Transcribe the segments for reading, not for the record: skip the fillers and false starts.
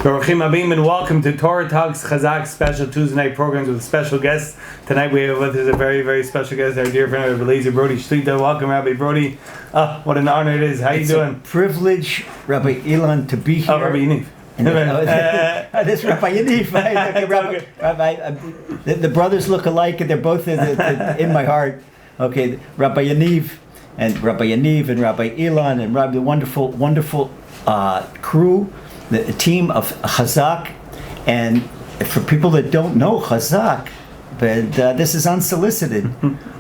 Baruchim Abim, and welcome to Torah Talks Chazaq special Tuesday night programs with special guests. Tonight we have with us a very, very special guest, our dear friend Rabbi Lazer, Brody. Welcome, Rabbi Brody. What an honor it is. How you doing? It's a privilege, Rabbi Ilan, to be here. Oh, Rabbi Yaniv. This Rabbi Yaniv. Rabbi, the brothers look alike, and they're both in my heart. Okay, Rabbi Yaniv and Rabbi Ilan and Rabbi, the wonderful crew, the team of Chazaq. And for people that don't know Chazaq, but this is unsolicited.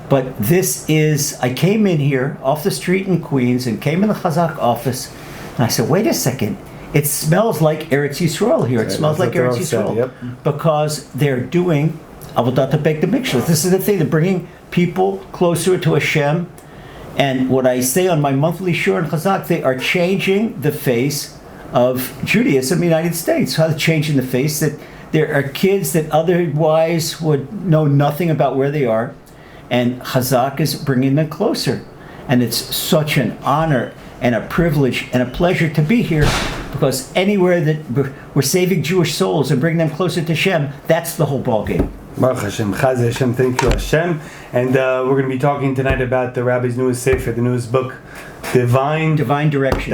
But this is, I came in here off the street in Queens and came in the Chazaq office, and I said, wait a second, it smells like Eretz Yisrael here. It smells like Eretz Yisrael. Because they're doing Avodat Beit HaMikdash. This is the thing, they're bringing people closer to Hashem. And what I say on my monthly shur in Chazaq, they are changing the face of Judaism in the United States. How they're changing the face, that there are kids that otherwise would know nothing about where they are, and Chazaq is bringing them closer. And it's such an honor and a privilege and a pleasure to be here, because anywhere that we're saving Jewish souls and bringing them closer to Hashem, that's the whole ballgame. Baruch Hashem, Chaz Hashem, thank you Hashem. And we're going to be talking tonight about the Rabbi's newest sefer, the newest book, Divine Direction.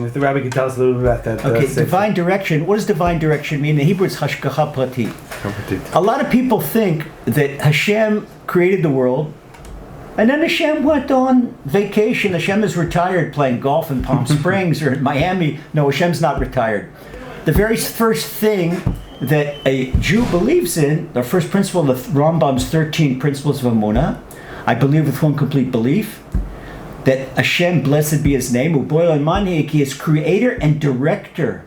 If the Rabbi could tell us a little bit about that. Okay, Divine Direction. What does Divine Direction mean? In Hebrew, it's Hashgacha Pratit. A lot of people think that Hashem created the world, and then Hashem went on vacation. Hashem is retired playing golf in Palm Springs or in Miami. No, Hashem's not retired. The very first thing that a Jew believes in, the first principle of the Rambam's 13 principles of Emunah, I believe with one complete belief, that Hashem, blessed be His name, He is creator and director.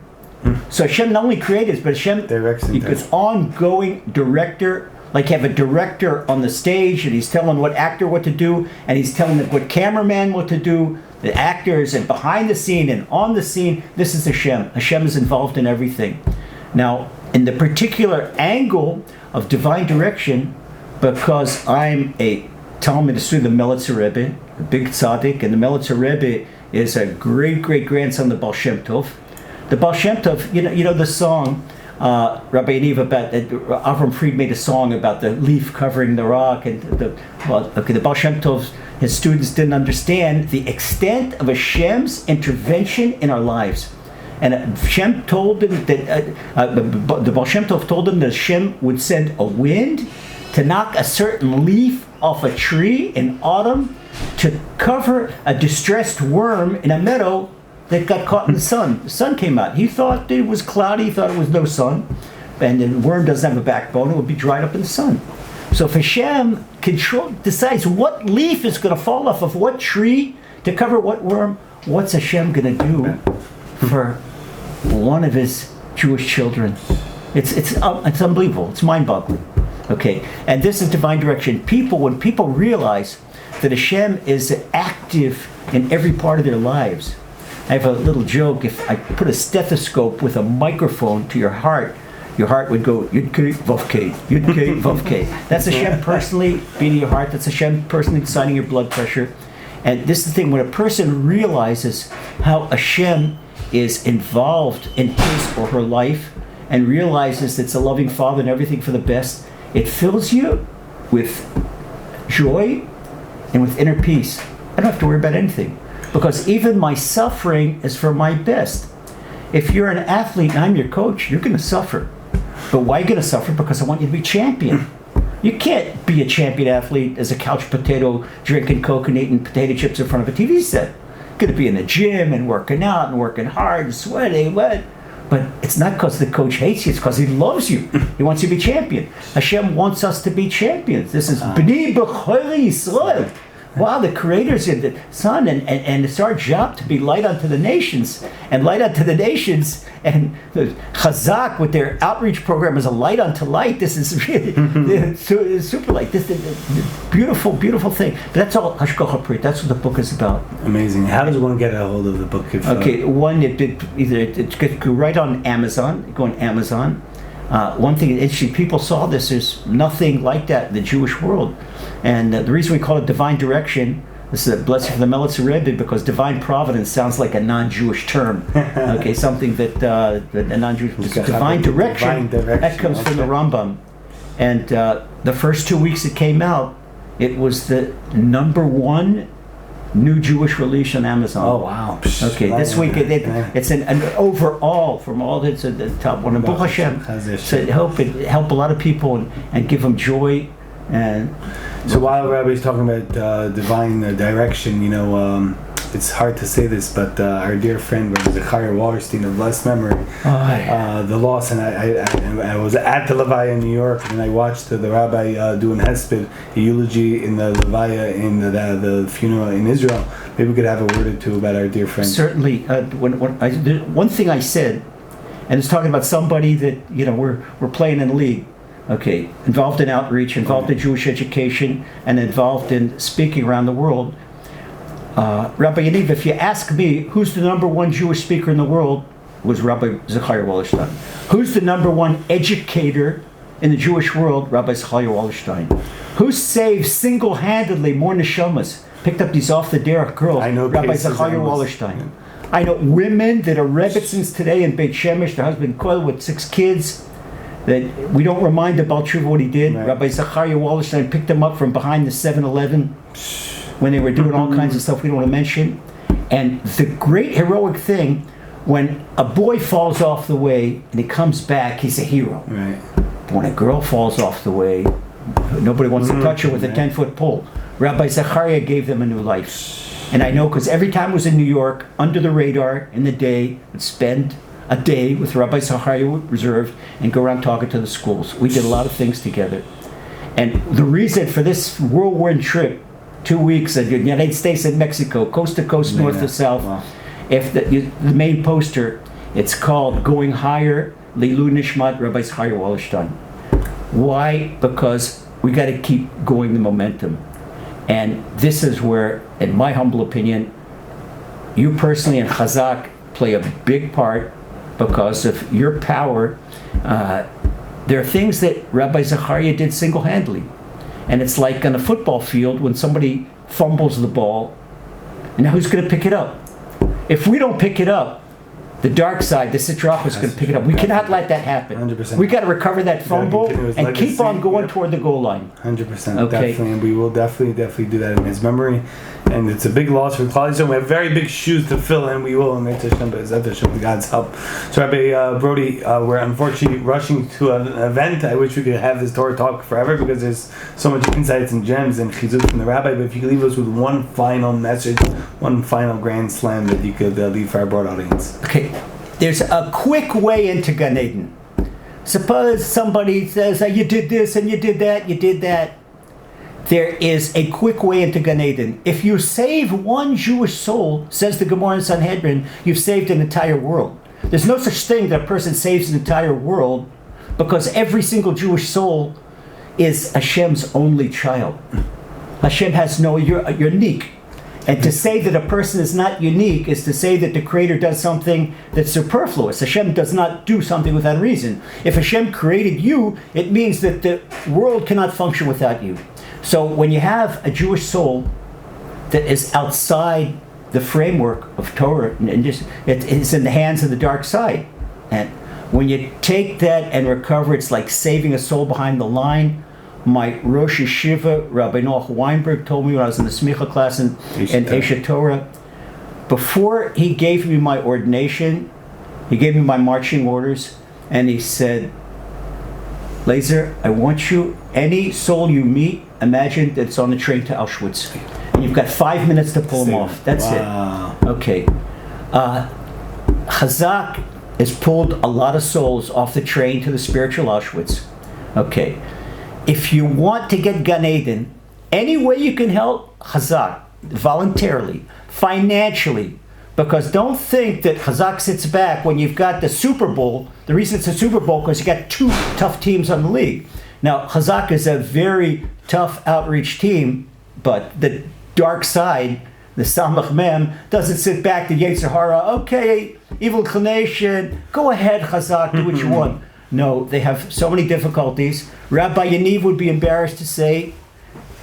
So Hashem not only created, but Hashem is ongoing director. Like you have a director on the stage, and he's telling what actor what to do, and he's telling what cameraman what to do, the actors, and behind the scene and on the scene. This is Hashem. Hashem is involved in everything. Now, in the particular angle of divine direction, because I'm a Talmud student of the Melitzer Rebbe, a big tzaddik, and the Melitzer Rebbe is a great-great-grandson of the Baal Shem Tov. The Baal Shem Tov, you know the song, Rabbi Yaniv, about Avram Fried made a song about the leaf covering the rock, and the Baal Shem Tov, his students didn't understand the extent of Hashem's intervention in our lives. And Hashem told them that the Baal Shem Tov told them that Hashem would send a wind to knock a certain leaf off a tree in autumn to cover a distressed worm in a meadow that got caught in the sun. The sun came out. He thought it was cloudy. He thought it was no sun. And the worm doesn't have a backbone. It would be dried up in the sun. So if Hashem decides what leaf is going to fall off of what tree to cover what worm, what's Hashem going to do for one of His Jewish children? It's unbelievable. It's mind-boggling. Okay, and this is divine direction. When people realize that Hashem is active in every part of their lives. I have a little joke. If I put a stethoscope with a microphone to your heart would go Yud-Kei, Vav-Kei, Yud-Kei, Vav-Kei. That's Hashem personally beating your heart. That's Hashem personally deciding your blood pressure. And this is the thing, when a person realizes how Hashem is involved in his or her life and realizes that it's a loving Father and everything for the best, it fills you with joy and with inner peace. I don't have to worry about anything, because even my suffering is for my best. If you're an athlete and I'm your coach, you're going to suffer. But why are you going to suffer? Because I want you to be champion. You can't be a champion athlete as a couch potato, drinking Coke and eating potato chips in front of a TV set. You're going to be in the gym and working out and working hard and sweating. But it's not because the coach hates you, it's because he loves you. He wants you to be champion. Hashem wants us to be champions. This is B'nai B'chorei Yisrael. Wow, the Creator's in the Son, and it's our job to be light unto the nations. And light unto the nations, and the Chazaq with their outreach program is a light unto light. This is really super light. This is a beautiful, beautiful thing. But that's all Hashgacha Pratit. That's what the book is about. Amazing. How does one get a hold of the book? It could go right on Amazon. Go on Amazon. One thing interesting, people saw this. There's nothing like that in the Jewish world. And the reason we call it divine direction, This is a blessing from the Melitzer Rebbe because divine providence sounds like a non-Jewish term. Okay, something that a non-Jewish divine direction. That comes from the Rambam. And the first 2 weeks it came out, it was the #1 new Jewish release on Amazon. Oh wow! Okay, this week it's an overall from all that's at the top one. And Baruch Hashem, so help a lot of people and give them joy. And so while Rabbi's talking about divine direction, it's hard to say this, but our dear friend Rabbi Zechariah Wallerstein of blessed memory, the loss, and I was at the Levaya in New York, and I watched the Rabbi do an hesped, a eulogy in the Levaya in the funeral in Israel. Maybe we could have a word or two about our dear friend. Certainly. One thing I said, and it's talking about somebody that we're playing in a league. Okay, involved in outreach, involved in Jewish education, and involved in speaking around the world. Rabbi Yaniv, if you ask me who's the #1 Jewish speaker in the world, was Rabbi Zechariah Wallerstein. Who's the #1 educator in the Jewish world? Rabbi Zechariah Wallerstein. Who saved single-handedly more neshamas, picked up these off-the-derech girls? I know Rabbi Zechariah Wallerstein. I know women that are rebbitzins today in Beit Shemesh, their husband Koil with 6 kids, that we don't remind about Tshuva what he did. Right. Rabbi Zechariah Wallerstein picked them up from behind the 7-Eleven when they were doing all kinds of stuff we don't want to mention. And the great heroic thing, when a boy falls off the way and he comes back, he's a hero. Right. But when a girl falls off the way, nobody wants to touch her with a 10-foot pole. Rabbi Zechariah gave them a new life. And I know because every time I was in New York, under the radar, in the day, I'd spend a day with Rabbi Zechariah Reserve and go around talking to the schools. We did a lot of things together. And the reason for this whirlwind trip, 2 weeks in the United States and Mexico, coast to coast, north to south. Wow. If the main poster, it's called Going Higher, Lilu Nishmat Rabbi Zechariah Wallerstein. Why? Because we got to keep going the momentum. And this is where, in my humble opinion, you personally and Chazaq play a big part because of your power. There are things that Rabbi Zechariah did single-handedly. And it's like on a football field when somebody fumbles the ball, and now who's going to pick it up? If we don't pick it up, the dark side, the Sitrach, is going to pick it up. We cannot let that happen. 100%. We got to recover that fumble and keep on going toward the goal line. 100%, okay. Definitely, and we will definitely do that in his memory. And it's a big loss for Klal Yisrael. We have very big shoes to fill, and we will, with God's help. So, Rabbi Brody, we're unfortunately rushing to an event. I wish we could have this Torah talk forever because there's so much insights and gems and chizuk from the Rabbi. But if you could leave us with one final message, one final grand slam that you could leave for our broad audience. Okay, there's a quick way into Gan Eden. Suppose somebody says, you did this and you did that. There is a quick way into Gan Eden. If you save one Jewish soul, says the Gemara in Sanhedrin, you've saved an entire world. There's no such thing that a person saves an entire world because every single Jewish soul is Hashem's only child. Hashem has you're unique. And to say that a person is not unique is to say that the Creator does something that's superfluous. Hashem does not do something without reason. If Hashem created you, it means that the world cannot function without you. So when you have a Jewish soul that is outside the framework of Torah, and just it is in the hands of the dark side. And when you take that and recover, it's like saving a soul behind the line. My Rosh Yeshiva, Rabbi Noach Weinberg, told me when I was in the Smicha class in Eshet Torah, before he gave me my ordination, he gave me my marching orders, and he said, Lazer, I want you, any soul you meet, imagine that it's on the train to Auschwitz. And you've got 5 minutes to pull them off. That's it. Okay. Chazaq has pulled a lot of souls off the train to the spiritual Auschwitz. Okay. If you want to get Gan Eden, any way you can help Chazaq, voluntarily, financially, because don't think that Chazaq sits back when you've got the Super Bowl. The reason it's a Super Bowl because you got 2 tough teams on the league. Now, Chazaq is a very tough outreach team, but the dark side, the Samach Mem, doesn't sit back, the Yetzer Hara, okay, evil inclination, go ahead, Chazaq, do what you want. No, they have so many difficulties. Rabbi Yaniv would be embarrassed to say,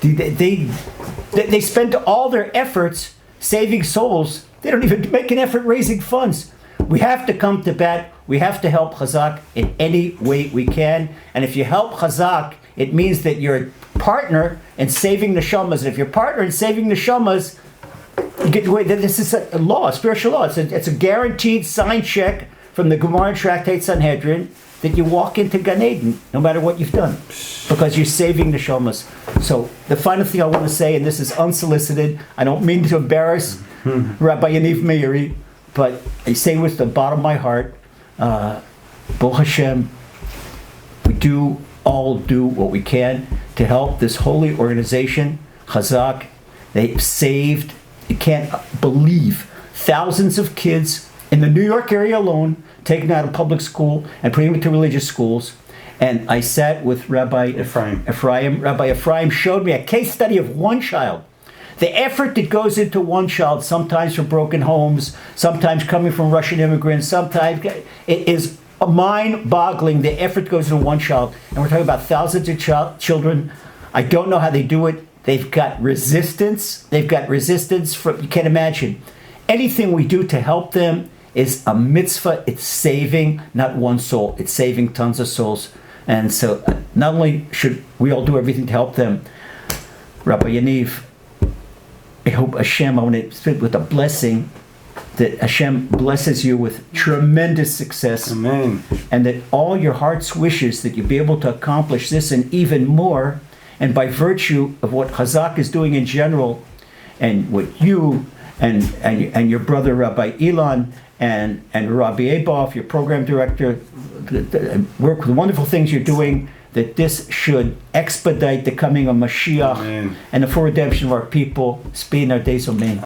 They spend all their efforts saving souls. They don't even make an effort raising funds. We have to come to bat. We have to help Chazaq in any way we can. And if you help Chazaq, it means that you're a partner in saving the shamas. And if you're a partner in saving the shamas, you get away. This is a law, a spiritual law. It's a guaranteed signed check from the Gemara and Tractate Sanhedrin that you walk into Gan Eden, no matter what you've done, because you're saving the shamas. So the final thing I want to say, and this is unsolicited, I don't mean to embarrass Rabbi Yaniv Meiri, but I say with the bottom of my heart, Bo Hashem, we all do what we can to help this holy organization, Chazaq. They've saved, you can't believe, thousands of kids in the New York area alone, taken out of public school and putting them into religious schools. And I sat with Rabbi Ephraim. Rabbi Ephraim showed me a case study of one child. The effort that goes into one child, sometimes from broken homes, sometimes coming from Russian immigrants, sometimes it is mind-boggling. The effort goes into one child. And we're talking about thousands of children. I don't know how they do it. They've got resistance. From, you can't imagine. Anything we do to help them is a mitzvah. It's saving not one soul. It's saving tons of souls. And so not only should we all do everything to help them, Rabbi Yaniv, I hope Hashem, I want to speak with a blessing, that Hashem blesses you with tremendous success. Amen. And that all your heart's wishes, that you be able to accomplish this and even more. And by virtue of what Chazaq is doing in general, and what you and your brother Rabbi Elon and Rabbi Aboff, your program director, work with wonderful things you're doing, that this should expedite the coming of Mashiach. Amen. And the full redemption of our people. Speed in our days, amen.